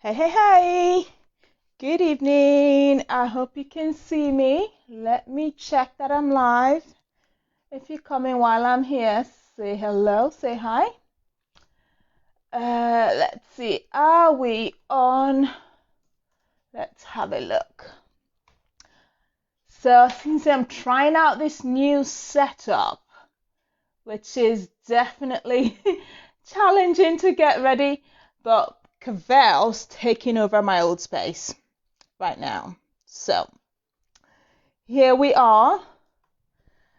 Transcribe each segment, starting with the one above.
Hey, hey, hey! Good evening. I hope you can see me. Let me check that I'm live. If you're coming while I'm here, say hello, say hi. Let's see. Are we on? Let's have a look. So, since I'm trying out this new setup, which is definitely challenging to get ready, but Cavel's taking over my old space right now. So here we are.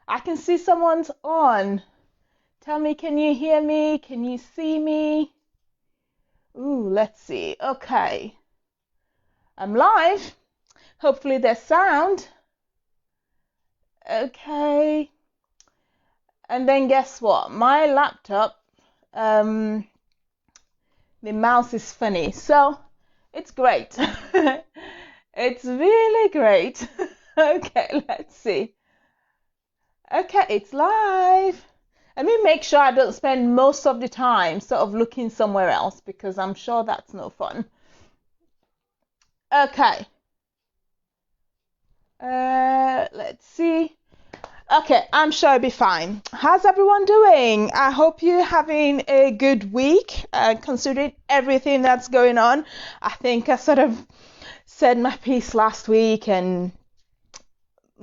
I can see someone's on. Tell me, can you hear me? Can you see me? Ooh, let's see. Okay. I'm live. Hopefully there's sound. Okay. And then guess what? My laptop, the mouse is funny. So it's great. It's really great. Okay, let's see. Okay, it's live. Let me make sure I don't spend most of the time sort of looking somewhere else because I'm sure that's no fun. Okay. Let's see. Okay, I'm sure I'll be fine. How's everyone doing? I hope you're having a good week, considering everything that's going on. I think I sort of said my piece last week and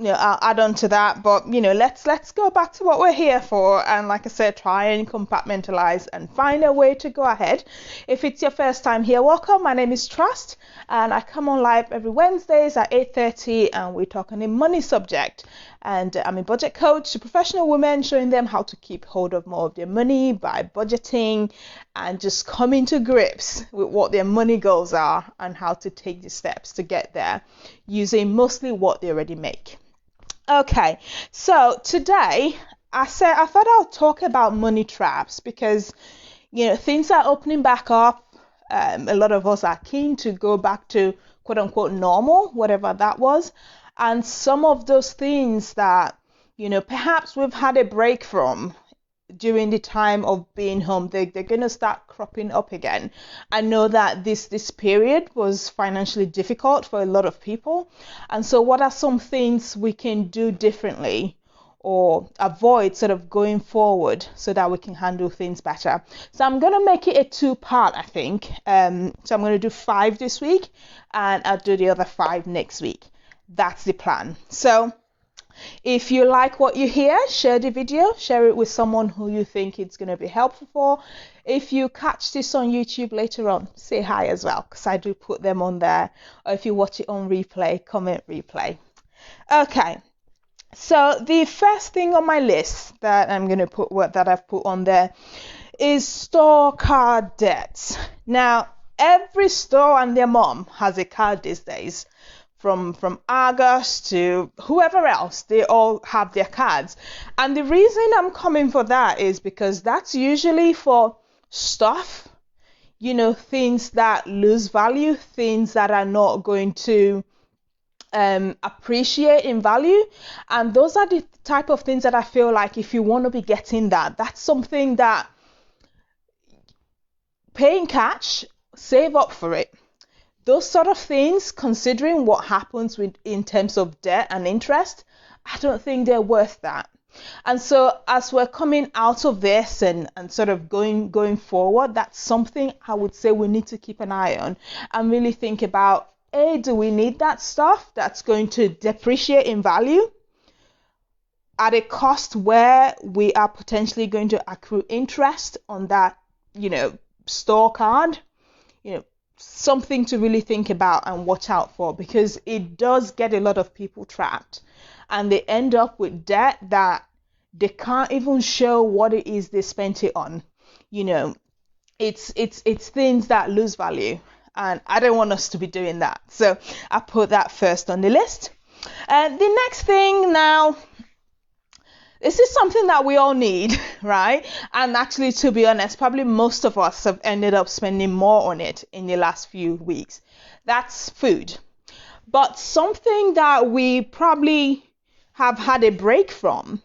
I'll add on to that, but let's go back to what we're here for, and like I said, try and compartmentalize and find a way to go ahead. If it's your first time here, welcome. My name is Trust, and I come on live every Wednesdays at 8:30, and we talk on a money subject. And I'm a budget coach to professional women, showing them how to keep hold of more of their money by budgeting and just coming to grips with what their money goals are and how to take the steps to get there using mostly what they already make. Okay, so today I thought I'll talk about money traps because things are opening back up. A lot of us are keen to go back to quote unquote normal, whatever that was, and some of those things that perhaps we've had a break from during the time of being home, they're going to start cropping up again. I know that this period was financially difficult for a lot of people, and so what are some things we can do differently or avoid sort of going forward so that we can handle things better? So I'm going to make it a two-part, I think. So I'm going to do 5 this week and I'll do the other 5 next week. That's the plan. So if you like what you hear, share the video, share it with someone who you think it's going to be helpful for. If you catch this on YouTube later on, say hi as well, because I do put them on there. Or if you watch it on replay, comment replay. Okay, so the first thing on my list that I'm going to put, that I've put on there, is store card debts. Now, every store and their mom has a card these days. From Argos to whoever else, they all have their cards. And the reason I'm coming for that is because that's usually for stuff, things that lose value, things that are not going to appreciate in value. And those are the type of things that I feel like if you want to be getting that's something that paying cash, save up for it. Those sort of things, considering what happens in terms of debt and interest, I don't think they're worth that. And so as we're coming out of this and sort of going forward, that's something I would say we need to keep an eye on and really think about, do we need that stuff that's going to depreciate in value at a cost where we are potentially going to accrue interest on that, store card? Something to really think about and watch out for, because it does get a lot of people trapped and they end up with debt that they can't even show what it is they spent it on. It's things that lose value, and I don't want us to be doing that. So I put that first on the list. And the next thing now, this is something that we all need, right? And actually, to be honest, probably most of us have ended up spending more on it in the last few weeks. That's food. But something that we probably have had a break from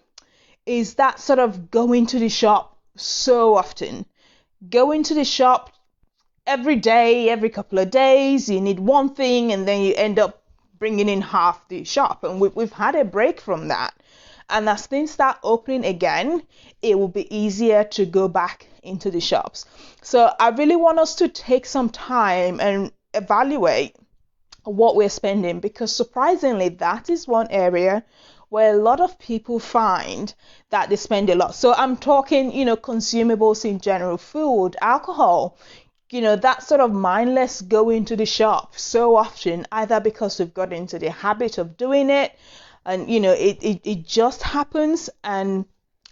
is that sort of going to the shop so often. Going to the shop every day, every couple of days, you need one thing and then you end up bringing in half the shop. And we've had a break from that. And as things start opening again, it will be easier to go back into the shops. So I really want us to take some time and evaluate what we're spending, because surprisingly, that is one area where a lot of people find that they spend a lot. So I'm talking, consumables in general, food, alcohol, that sort of mindless going to the shop so often, either because we've got into the habit of doing it and, it just happens, and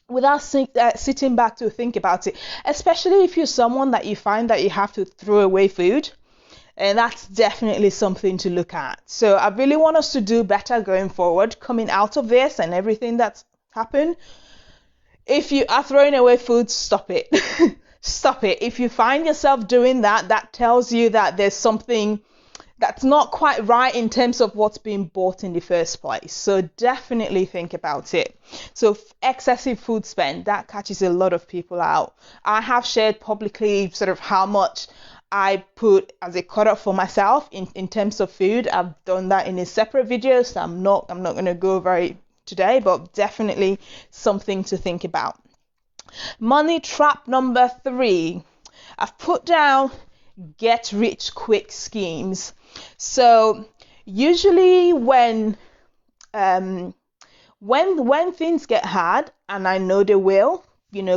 without sitting back to think about it, especially if you're someone that you find that you have to throw away food. And that's definitely something to look at. So I really want us to do better going forward, coming out of this and everything that's happened. If you are throwing away food, stop it. Stop it. If you find yourself doing that, that tells you that there's something that's not quite right in terms of what's being bought in the first place. So definitely think about it. So excessive food spend, that catches a lot of people out. I have shared publicly sort of how much I put as a cutoff for myself in terms of food. I've done that in a separate video, so I'm not going to go over it today, but definitely something to think about. Money trap number 3. I've put down Getrichquick schemes. So usually when things get hard, and I know they will,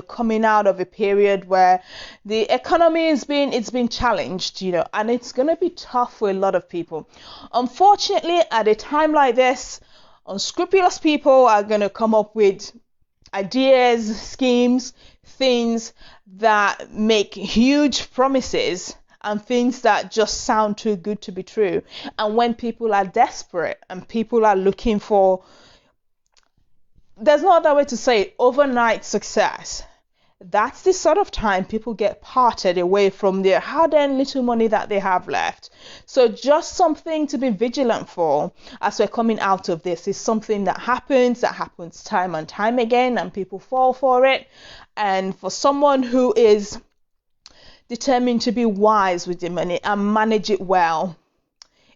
coming out of a period where the economy it's been challenged, and it's going to be tough for a lot of people. Unfortunately, at a time like this, unscrupulous people are going to come up with ideas, schemes, things that make huge promises and things that just sound too good to be true. And when people are desperate and people are looking for, there's no other way to say it, overnight success, that's the sort of time people get parted away from their hard-earned little money that they have left. So just something to be vigilant for as we're coming out of this. Is something that happens time and time again, and people fall for it. And for someone who is determined to be wise with their money and manage it well,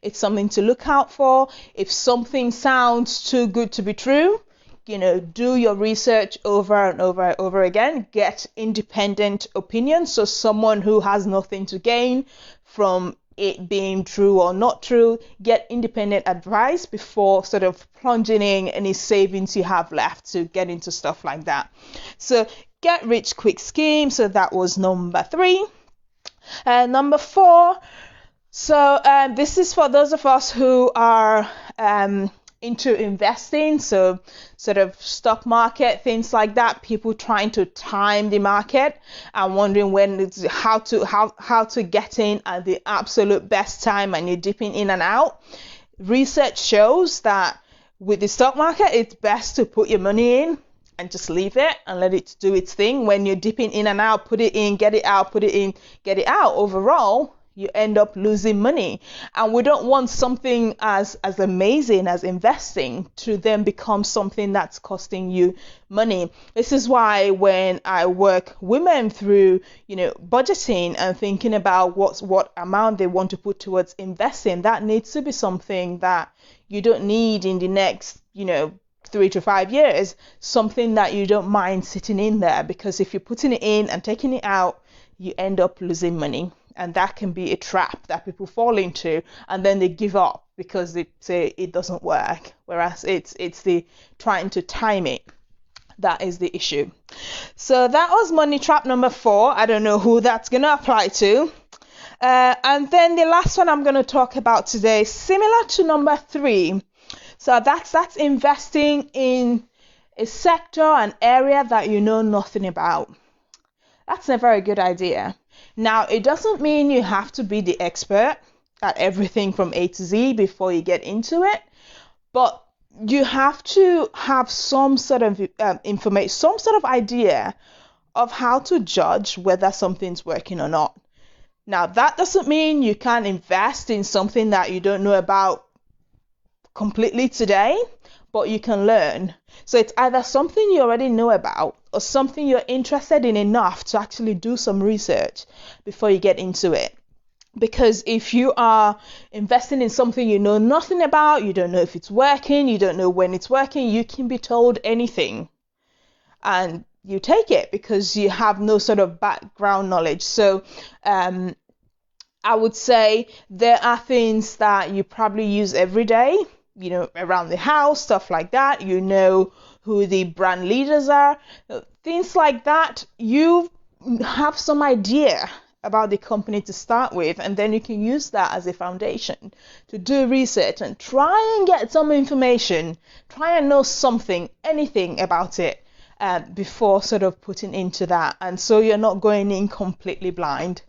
it's something to look out for. If something sounds too good to be true, do your research over and over and over again. Get independent opinion. So someone who has nothing to gain from it being true or not true. Get independent advice before sort of plunging in any savings you have left to get into stuff like that. So get rich quick scheme. So that was number 3. Number 4. So this is for those of us who are into investing, so sort of stock market, things like that. People trying to time the market and wondering how to get in at the absolute best time, and you're dipping in and out. Research shows that with the stock market, it's best to put your money in and just leave it and let it do its thing. When you're dipping in and out, put it in, get it out, put it in, get it out. Overall, you end up losing money. And we don't want something as amazing as investing to then become something that's costing you money. This is why when I work women through, budgeting and thinking about what amount they want to put towards investing, that needs to be something that you don't need in the next, 3 to 5 years, something that you don't mind sitting in there, because if you're putting it in and taking it out, you end up losing money. And that can be a trap that people fall into, and then they give up because they say it doesn't work. Whereas it's the trying to time it that is the issue. So that was money trap number 4. I don't know who that's going to apply to. And then the last one I'm going to talk about today, similar to number 3. So that's investing in a sector, an area that you know nothing about. That's never a good idea. Now, it doesn't mean you have to be the expert at everything from A to Z before you get into it, but you have to have some sort of information, some sort of idea of how to judge whether something's working or not. Now, that doesn't mean you can't invest in something that you don't know about completely today, but you can learn. So it's either something you already know about or something you're interested in enough to actually do some research before you get into it. Because if you are investing in something you know nothing about, you don't know if it's working, you don't know when it's working, you can be told anything and you take it because you have no sort of background knowledge. So I would say there are things that you probably use every day, around the house, stuff like that. You know who the brand leaders are, things like that. You have some idea about the company to start with, and then you can use that as a foundation to do research and try and get some information, try and know something, anything about it before sort of putting into that, and so you're not going in completely blind.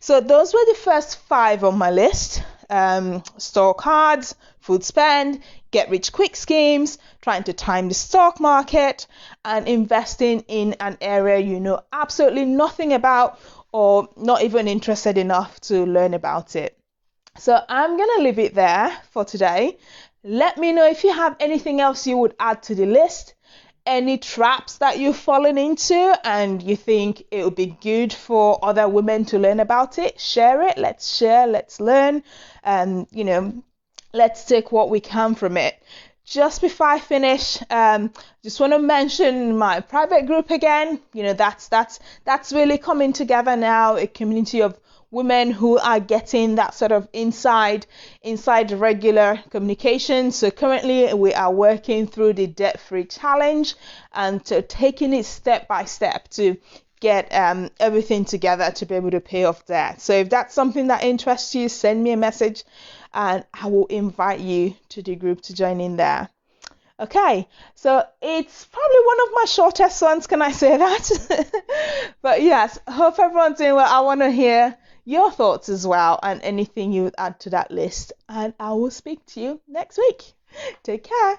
So those were the first 5 on my list: store cards, food spend, get rich quick schemes, trying to time the stock market, and investing in an area you know absolutely nothing about or not even interested enough to learn about it. So I'm going to leave it there for today. Let me know if you have anything else you would add to the list, any traps that you've fallen into and you think it would be good for other women to learn about it. Share it. Let's share, let's learn, and let's take what we can from it. Just before I finish, just want to mention my private group again. That's really coming together now, a community of women who are getting that sort of inside regular communication. So currently we are working through the debt-free challenge and taking it step by step to get everything together to be able to pay off debt. So if that's something that interests you, send me a message and I will invite you to the group to join in there. Okay, so it's probably one of my shortest ones, can I say that? But yes, hope everyone's doing well. I want to hear your thoughts as well and anything you would add to that list. And I will speak to you next week. Take care.